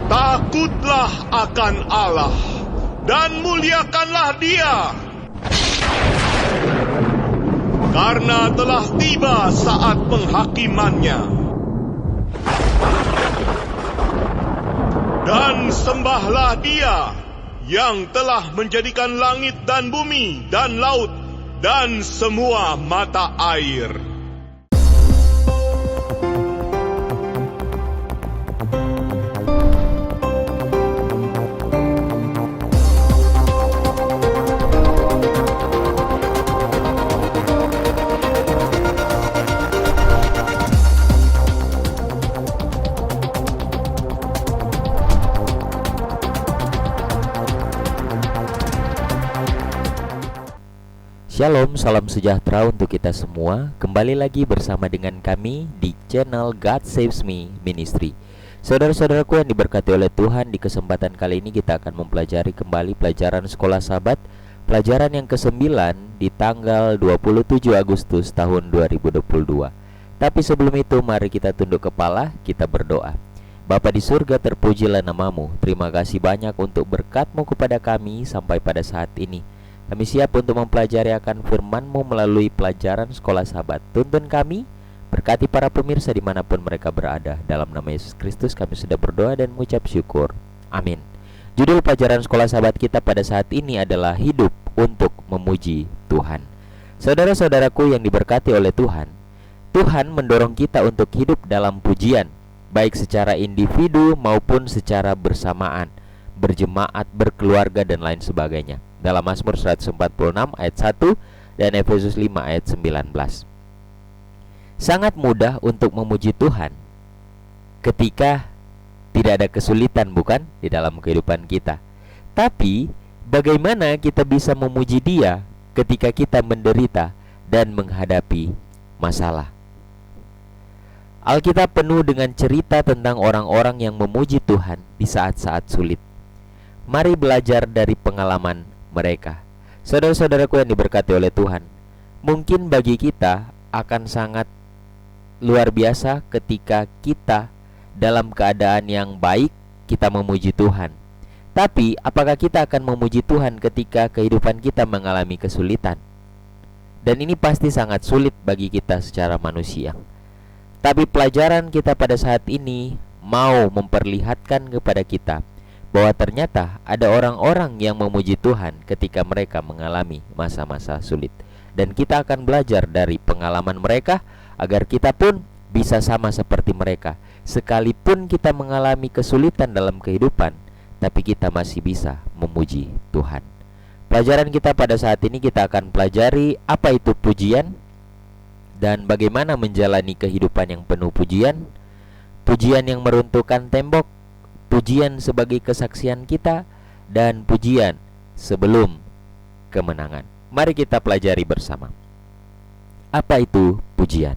Takutlah akan Allah dan muliakanlah Dia, karena telah tiba saat penghakimannya. Dan sembahlah Dia yang telah menjadikan langit dan bumi dan laut dan semua mata air. Shalom, salam sejahtera untuk kita semua. Kembali lagi bersama dengan kami di channel God Saves Me Ministry. Saudara-saudaraku yang diberkati oleh Tuhan, di kesempatan kali ini kita akan mempelajari kembali pelajaran Sekolah Sabat, pelajaran yang ke-9 di tanggal 27 Agustus tahun 2022. Tapi sebelum itu mari kita tunduk kepala, kita berdoa. Bapa di surga, terpujilah namamu. Terima kasih banyak untuk berkat-Mu kepada kami sampai pada saat ini. Kami siap untuk mempelajari akan firman-Mu melalui pelajaran Sekolah Sabat. Tuntun kami, berkati para pemirsa dimanapun mereka berada. Dalam nama Yesus Kristus kami sudah berdoa dan mengucap syukur. Amin. Judul pelajaran Sekolah Sabat kita pada saat ini adalah Hidup untuk Memuji Tuhan. Saudara-saudaraku yang diberkati oleh Tuhan, Tuhan mendorong kita untuk hidup dalam pujian, baik secara individu maupun secara bersamaan, berjemaat, berkeluarga, dan lain sebagainya. Dalam Mazmur 146 ayat 1 dan Efesus 5 ayat 19. Sangat mudah untuk memuji Tuhan ketika tidak ada kesulitan, bukan? Di dalam kehidupan kita. Tapi bagaimana kita bisa memuji Dia ketika kita menderita dan menghadapi masalah? Alkitab penuh dengan cerita tentang orang-orang yang memuji Tuhan di saat-saat sulit. Mari belajar dari pengalaman mereka. Saudara-saudaraku yang diberkati oleh Tuhan, mungkin bagi kita akan sangat luar biasa ketika kita dalam keadaan yang baik kita memuji Tuhan. Tapi apakah kita akan memuji Tuhan ketika kehidupan kita mengalami kesulitan? Dan ini pasti sangat sulit bagi kita secara manusia. Tapi pelajaran kita pada saat ini mau memperlihatkan kepada kita bahwa ternyata ada orang-orang yang memuji Tuhan ketika mereka mengalami masa-masa sulit. Dan kita akan belajar dari pengalaman mereka agar kita pun bisa sama seperti mereka. Sekalipun kita mengalami kesulitan dalam kehidupan, tapi kita masih bisa memuji Tuhan. Pelajaran kita pada saat ini kita akan pelajari apa itu pujian dan bagaimana menjalani kehidupan yang penuh pujian. Pujian yang meruntuhkan tembok, pujian sebagai kesaksian kita, dan pujian sebelum kemenangan. Mari kita pelajari bersama. Apa itu pujian?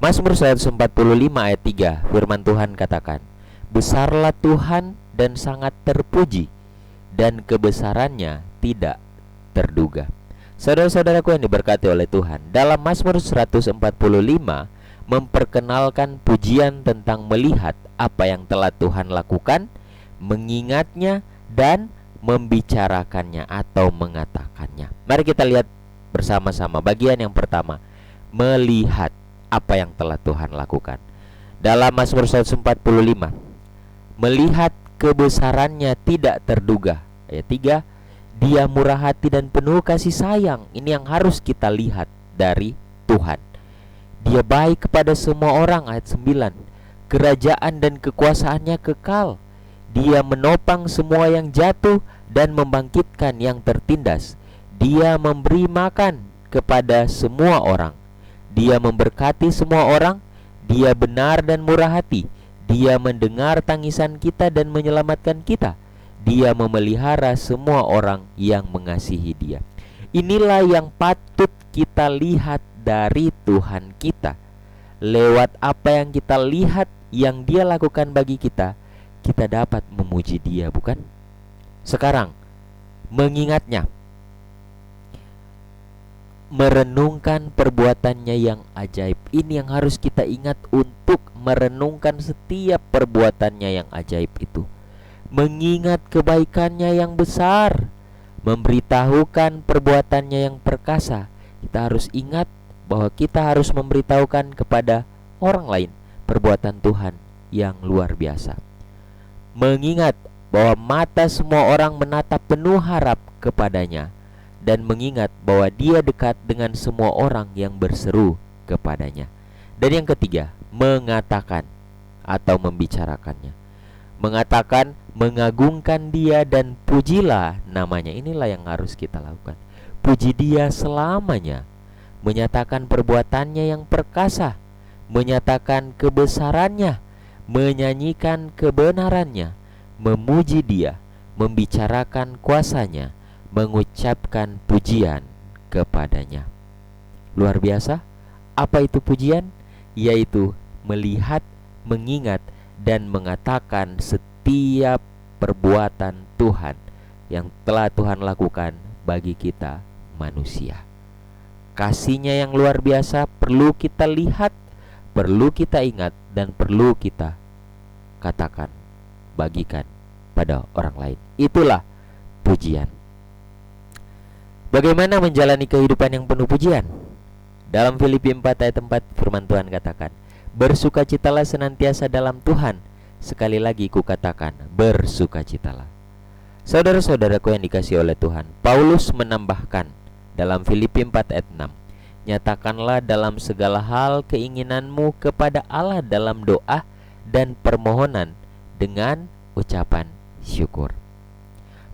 Mazmur 145 ayat 3, firman Tuhan katakan, besarlah Tuhan dan sangat terpuji, dan kebesarannya tidak terduga. Saudara-saudaraku yang diberkati oleh Tuhan, dalam Mazmur 145 memperkenalkan pujian tentang melihat apa yang telah Tuhan lakukan, mengingatnya, dan membicarakannya atau mengatakannya. Mari kita lihat bersama-sama bagian yang pertama, melihat apa yang telah Tuhan lakukan. Dalam Mazmur 145, melihat kebesarannya tidak terduga. Ayat 3, Dia murah hati dan penuh kasih sayang. Ini yang harus kita lihat dari Tuhan. Dia baik kepada semua orang. Ayat 9, kerajaan dan kekuasaannya kekal. Dia menopang semua yang jatuh dan membangkitkan yang tertindas. Dia memberi makan kepada semua orang. Dia memberkati semua orang. Dia benar dan murah hati. Dia mendengar tangisan kita dan menyelamatkan kita. Dia memelihara semua orang yang mengasihi Dia. Inilah yang patut kita lihat dari Tuhan kita. Lewat apa yang kita lihat yang Dia lakukan bagi kita, kita dapat memuji Dia, bukan? Sekarang, mengingatnya. merenungkan perbuatannya yang ajaib. Ini yang harus kita ingat, untuk merenungkan setiap perbuatannya yang ajaib itu. Mengingat kebaikannya yang besar, memberitahukan perbuatannya yang perkasa. Kita harus ingat bahwa kita harus memberitahukan kepada orang lain perbuatan Tuhan yang luar biasa. Mengingat bahwa mata semua orang menatap penuh harap kepadanya, dan mengingat bahwa dia dekat dengan semua orang yang berseru kepadanya. Dan yang ketiga, mengatakan atau membicarakannya. Mengatakan, mengagungkan dia dan pujilah namanya. Inilah yang harus kita lakukan. Puji dia selamanya. Menyatakan perbuatannya yang perkasa, menyatakan kebesarannya, menyanyikan kebenarannya, memuji dia, membicarakan kuasanya, mengucapkan pujian kepadanya. Luar biasa. Apa itu pujian? Yaitu melihat, mengingat, dan mengatakan setiap perbuatan Tuhan yang telah Tuhan lakukan bagi kita manusia. Kasih-Nya yang luar biasa perlu kita lihat, perlu kita ingat, dan perlu kita katakan, bagikan pada orang lain. Itulah pujian. Bagaimana menjalani kehidupan yang penuh pujian? Dalam Filipi 4 ayat 4 firman Tuhan katakan, bersukacitalah senantiasa dalam Tuhan. Sekali lagi kukatakan, bersukacitalah. Saudara-saudaraku yang dikasihi oleh Tuhan, Paulus menambahkan dalam Filipi 4 ayat 6, nyatakanlah dalam segala hal keinginanmu kepada Allah dalam doa dan permohonan dengan ucapan syukur.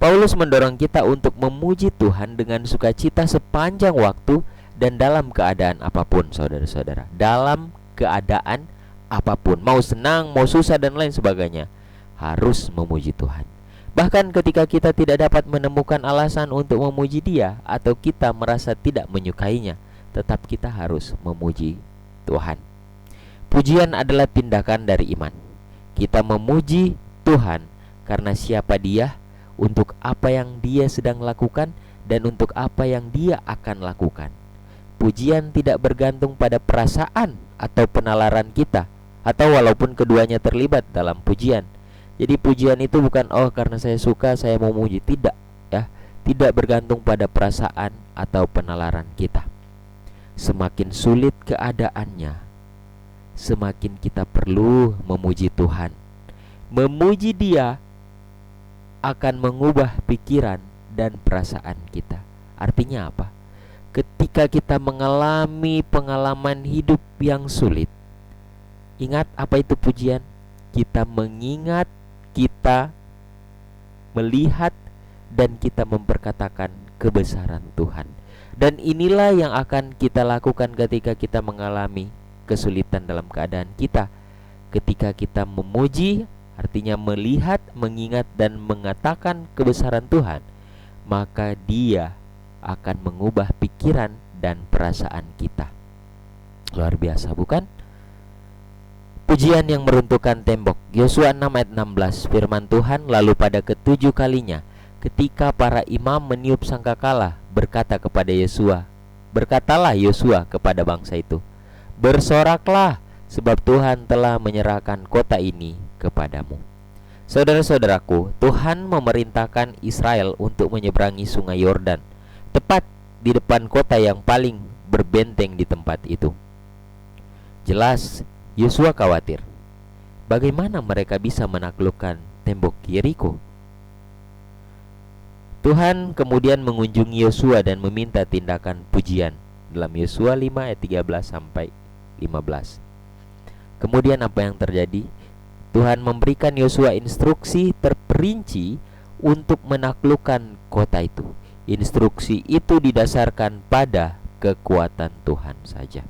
Paulus mendorong kita untuk memuji Tuhan dengan sukacita sepanjang waktu dan dalam keadaan apapun, saudara-saudara. Dalam keadaan apapun, mau senang, mau susah, dan lain sebagainya, harus memuji Tuhan. Bahkan ketika kita tidak dapat menemukan alasan untuk memuji Dia, atau kita merasa tidak menyukainya, tetap kita harus memuji Tuhan. Pujian adalah tindakan dari iman. Kita memuji Tuhan karena siapa Dia, untuk apa yang Dia sedang lakukan, dan untuk apa yang Dia akan lakukan. Pujian tidak bergantung pada perasaan atau penalaran kita, atau walaupun keduanya terlibat dalam pujian. Jadi pujian itu bukan karena saya suka saya mau memuji, tidak ya. Tidak bergantung pada perasaan atau penalaran kita. Semakin sulit keadaannya, semakin kita perlu memuji Tuhan. Memuji Dia akan mengubah pikiran dan perasaan kita. Artinya apa? Ketika kita mengalami pengalaman hidup yang sulit, ingat apa itu pujian? Kita mengingat, kita melihat, dan kita memperkatakan kebesaran Tuhan. Dan inilah yang akan kita lakukan ketika kita mengalami kesulitan dalam keadaan kita. Ketika kita memuji, artinya melihat, mengingat, dan mengatakan kebesaran Tuhan, maka Dia akan mengubah pikiran dan perasaan kita. Luar biasa, bukan? Pujian yang meruntuhkan tembok. Yosua 6 ayat 16, firman Tuhan, lalu pada ketujuh kalinya, ketika para imam meniup sangkakala, berkata kepada Yosua, berkatalah Yosua kepada bangsa itu, bersoraklah, sebab Tuhan telah menyerahkan kota ini kepadamu. Saudara-saudaraku, Tuhan memerintahkan Israel untuk menyeberangi sungai Yordan, tepat di depan kota yang paling berbenteng di tempat itu. Jelas Yosua khawatir, bagaimana mereka bisa menaklukkan tembok Yeriko. Tuhan kemudian mengunjungi Yosua dan meminta tindakan pujian dalam Yosua 5 ayat 13 sampai 15. Kemudian apa yang terjadi? Tuhan memberikan Yosua instruksi terperinci untuk menaklukkan kota itu. Instruksi itu didasarkan pada kekuatan Tuhan saja.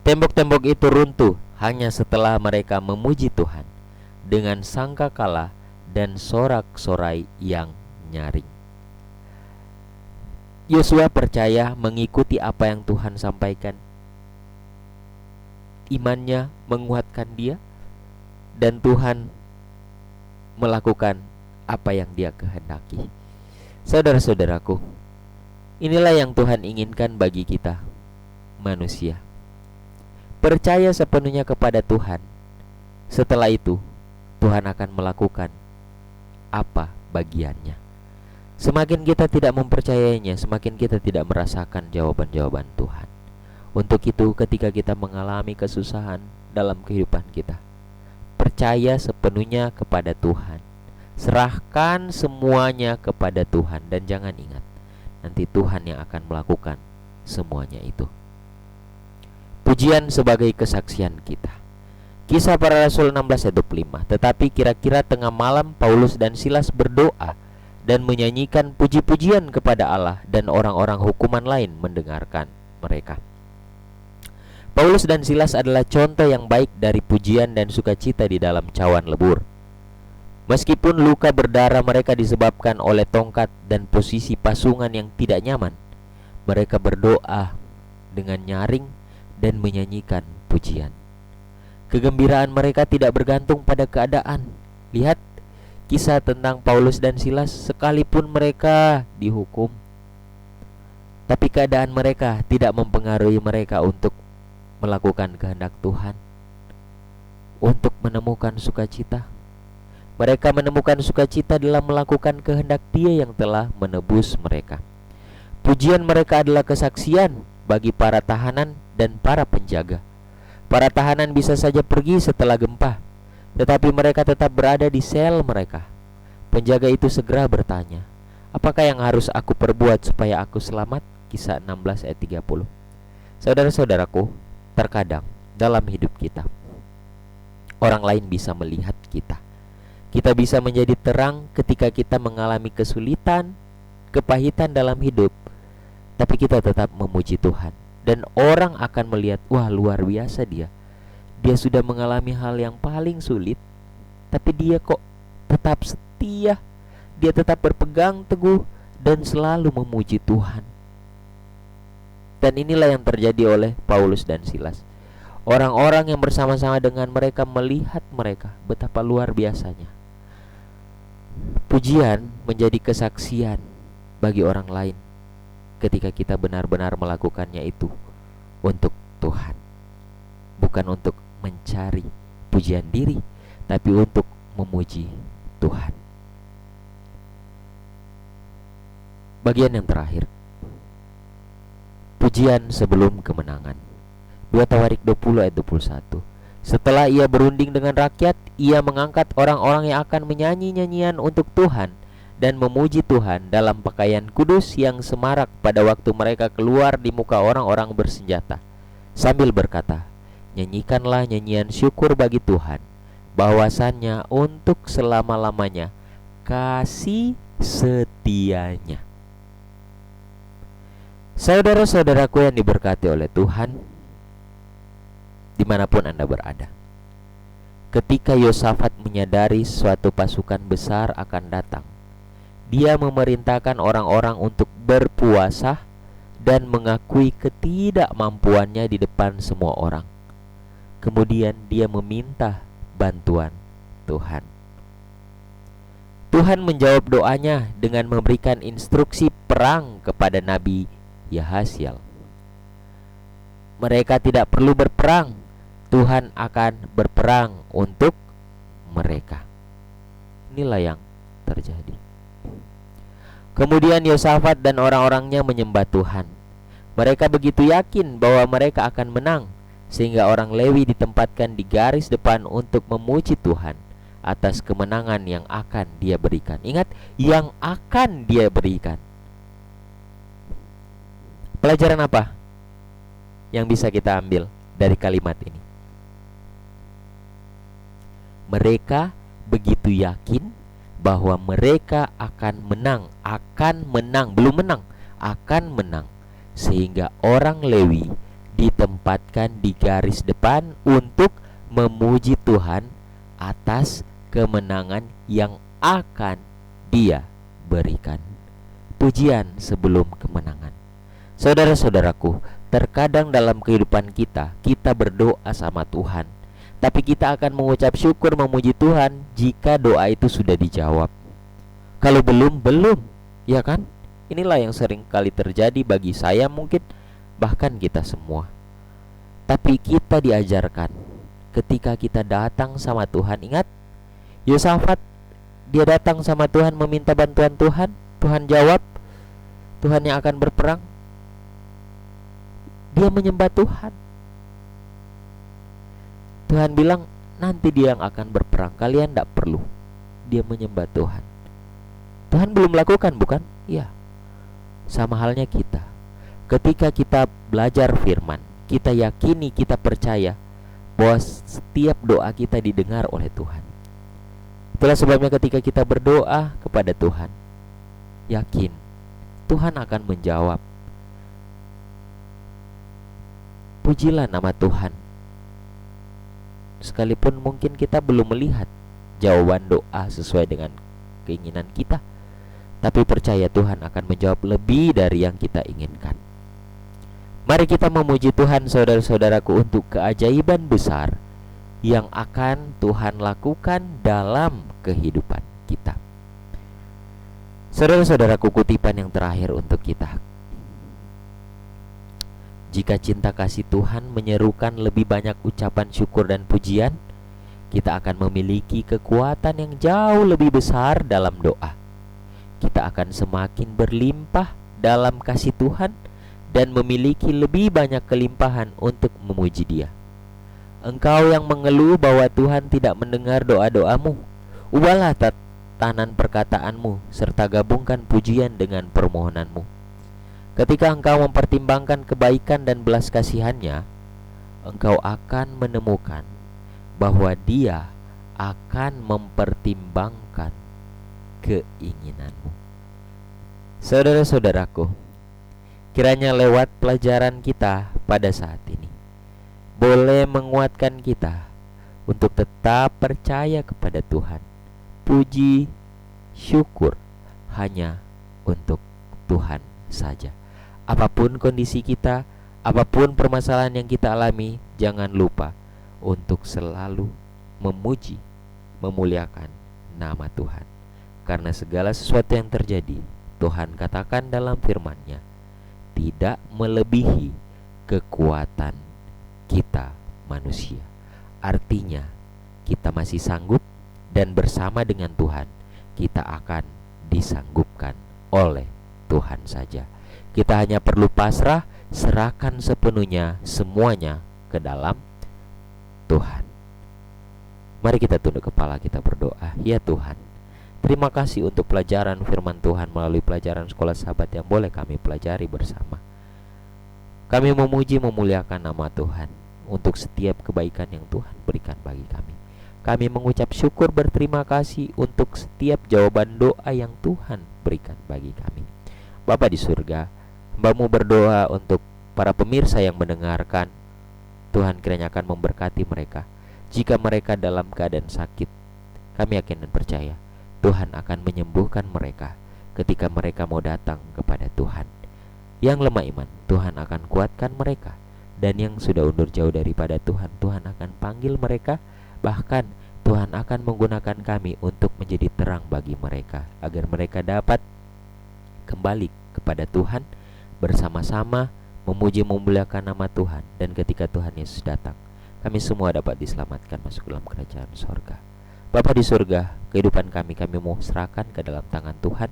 Tembok-tembok itu runtuh hanya setelah mereka memuji Tuhan dengan sangkakala dan sorak-sorai yang nyaring. Yosua percaya mengikuti apa yang Tuhan sampaikan. Imannya menguatkan dia, dan Tuhan melakukan apa yang Dia kehendaki. Saudara-saudaraku, Inilah yang Tuhan inginkan bagi kita, manusia. Percaya sepenuhnya kepada Tuhan. Setelah itu, Tuhan akan melakukan apa bagiannya. Semakin kita tidak mempercayainya, semakin kita tidak merasakan jawaban-jawaban Tuhan. Untuk itu, ketika kita mengalami kesusahan dalam kehidupan kita, percaya sepenuhnya kepada Tuhan. Serahkan semuanya kepada Tuhan. Dan jangan ingat, nanti Tuhan yang akan melakukan semuanya itu. Pujian sebagai kesaksian kita. Kisah Para Rasul 16 ayat 25. Tetapi kira-kira tengah malam Paulus dan Silas berdoa dan menyanyikan puji-pujian kepada Allah, dan orang-orang hukuman lain mendengarkan mereka. Paulus dan Silas adalah contoh yang baik dari pujian dan sukacita di dalam cawan lebur. Meskipun luka berdarah mereka disebabkan oleh tongkat dan posisi pasungan yang tidak nyaman, mereka berdoa dengan nyaring dan menyanyikan pujian. Kegembiraan mereka tidak bergantung pada keadaan. Lihat kisah tentang Paulus dan Silas, sekalipun mereka dihukum, tapi keadaan mereka tidak mempengaruhi mereka untuk melakukan kehendak Tuhan, untuk menemukan sukacita. Mereka menemukan sukacita dalam melakukan kehendak Dia yang telah menebus mereka. Pujian mereka adalah kesaksian bagi para tahanan dan para penjaga. Para tahanan bisa saja pergi setelah gempa, tetapi mereka tetap berada di sel mereka. Penjaga itu segera bertanya, "Apakah yang harus aku perbuat supaya aku selamat?" Kisah 16 ayat 30. Saudara-saudaraku, terkadang dalam hidup kita, orang lain bisa melihat kita. Kita bisa menjadi terang ketika kita mengalami kesulitan, kepahitan dalam hidup, tapi kita tetap memuji Tuhan. Dan orang akan melihat, wah, luar biasa dia. Dia sudah mengalami hal yang paling sulit, tapi dia kok tetap setia. Dia tetap berpegang teguh dan selalu memuji Tuhan. Dan inilah yang terjadi oleh Paulus dan Silas. Orang-orang yang bersama-sama dengan mereka melihat mereka betapa luar biasanya. Pujian menjadi kesaksian bagi orang lain ketika kita benar-benar melakukannya itu untuk Tuhan, bukan untuk mencari pujian diri, tapi untuk memuji Tuhan. Bagian yang terakhir, pujian sebelum kemenangan. 2 Tawarik 20 ayat 21. Setelah ia berunding dengan rakyat, ia mengangkat orang-orang yang akan menyanyi nyanyian untuk Tuhan dan memuji Tuhan dalam pakaian kudus yang semarak pada waktu mereka keluar di muka orang-orang bersenjata, sambil berkata, "Nyanyikanlah nyanyian syukur bagi Tuhan, bahwasannya untuk selama-lamanya kasih setianya." Saudara-saudaraku yang diberkati oleh Tuhan, dimanapun Anda berada, ketika Yosafat menyadari suatu pasukan besar akan datang, dia memerintahkan orang-orang untuk berpuasa dan mengakui ketidakmampuannya di depan semua orang. Kemudian dia meminta bantuan Tuhan. Tuhan menjawab doanya dengan memberikan instruksi perang kepada Nabi Yahasiel. Mereka tidak perlu berperang, Tuhan akan berperang untuk mereka. Inilah yang terjadi. Kemudian Yosafat dan orang-orangnya menyembah Tuhan. Mereka begitu yakin bahwa mereka akan menang, sehingga orang Lewi ditempatkan di garis depan untuk memuji Tuhan atas kemenangan yang akan Dia berikan. Ingat, yang akan Dia berikan. Pelajaran apa yang bisa kita ambil dari kalimat ini? Mereka begitu yakin bahwa mereka akan menang, belum menang, akan menang, sehingga orang Lewi ditempatkan di garis depan untuk memuji Tuhan atas kemenangan yang akan Dia berikan. Pujian sebelum kemenangan. Saudara-saudaraku, terkadang dalam kehidupan kita berdoa sama Tuhan, tapi kita akan mengucap syukur memuji Tuhan jika doa itu sudah dijawab. Kalau belum, ya kan? Inilah yang sering kali terjadi bagi saya, mungkin bahkan kita semua. Tapi kita diajarkan ketika kita datang sama Tuhan. Ingat Yosafat, dia datang sama Tuhan meminta bantuan Tuhan. Tuhan jawab, Tuhan yang akan berperang. Dia menyembah Tuhan. Tuhan bilang, nanti dia yang akan berperang, kalian tidak perlu. Dia menyembah Tuhan. Tuhan belum lakukan, bukan? Iya. Sama halnya kita. Ketika kita belajar firman, kita yakini, kita percaya bahwa setiap doa kita didengar oleh Tuhan. Itulah sebabnya ketika kita berdoa kepada Tuhan, yakin Tuhan akan menjawab. Pujilah nama Tuhan. Sekalipun mungkin kita belum melihat jawaban doa sesuai dengan keinginan kita, tapi percaya Tuhan akan menjawab lebih dari yang kita inginkan. Mari kita memuji Tuhan, saudara-saudaraku, untuk keajaiban besar yang akan Tuhan lakukan dalam kehidupan kita. Saudara-saudaraku, kutipan yang terakhir untuk kita. Jika cinta kasih Tuhan menyerukan lebih banyak ucapan syukur dan pujian, kita akan memiliki kekuatan yang jauh lebih besar dalam doa. Kita akan semakin berlimpah dalam kasih Tuhan dan memiliki lebih banyak kelimpahan untuk memuji Dia. Engkau yang mengeluh bahwa Tuhan tidak mendengar doa-doamu, ubahlah tatanan perkataanmu serta gabungkan pujian dengan permohonanmu. Ketika engkau mempertimbangkan kebaikan dan belas kasihannya, engkau akan menemukan bahwa Dia akan mempertimbangkan keinginanmu. Saudara-saudaraku, kiranya lewat pelajaran kita pada saat ini boleh menguatkan kita untuk tetap percaya kepada Tuhan. Puji, syukur hanya untuk Tuhan saja. Apapun kondisi kita, apapun permasalahan yang kita alami, jangan lupa untuk selalu memuji, memuliakan nama Tuhan. Karena segala sesuatu yang terjadi, Tuhan katakan dalam firman-Nya, tidak melebihi kekuatan kita manusia. Artinya, kita masih sanggup, dan bersama dengan Tuhan, kita akan disanggupkan oleh Tuhan saja. Kita hanya perlu pasrah, serahkan sepenuhnya semuanya ke dalam Tuhan. Mari kita tunduk kepala, kita berdoa. Ya Tuhan, terima kasih untuk pelajaran firman Tuhan melalui pelajaran sekolah sahabat yang boleh kami pelajari bersama. Kami memuji, memuliakan nama Tuhan untuk setiap kebaikan yang Tuhan berikan bagi kami. Kami mengucap syukur, berterima kasih untuk setiap jawaban doa yang Tuhan berikan bagi kami. Bapa di surga, hamba-Mu berdoa untuk para pemirsa yang mendengarkan. Tuhan kiranya akan memberkati mereka. Jika mereka dalam keadaan sakit, kami yakin dan percaya Tuhan akan menyembuhkan mereka ketika mereka mau datang kepada Tuhan. Yang lemah iman, Tuhan akan kuatkan mereka. Dan yang sudah undur jauh daripada Tuhan, Tuhan akan panggil mereka. Bahkan Tuhan akan menggunakan kami untuk menjadi terang bagi mereka, agar mereka dapat kembali kepada Tuhan bersama-sama memuji, memuliakan nama Tuhan. Dan ketika Tuhan Yesus datang, kami semua dapat diselamatkan masuk dalam kerajaan sorga. Bapa di surga, kehidupan kami mau serahkan ke dalam tangan Tuhan.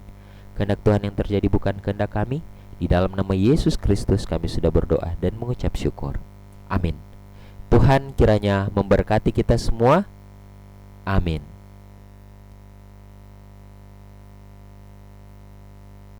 Kehendak Tuhan yang terjadi bukan kehendak kami. Di dalam nama Yesus Kristus kami sudah berdoa dan mengucap syukur. Amin. Tuhan kiranya memberkati kita semua. Amin.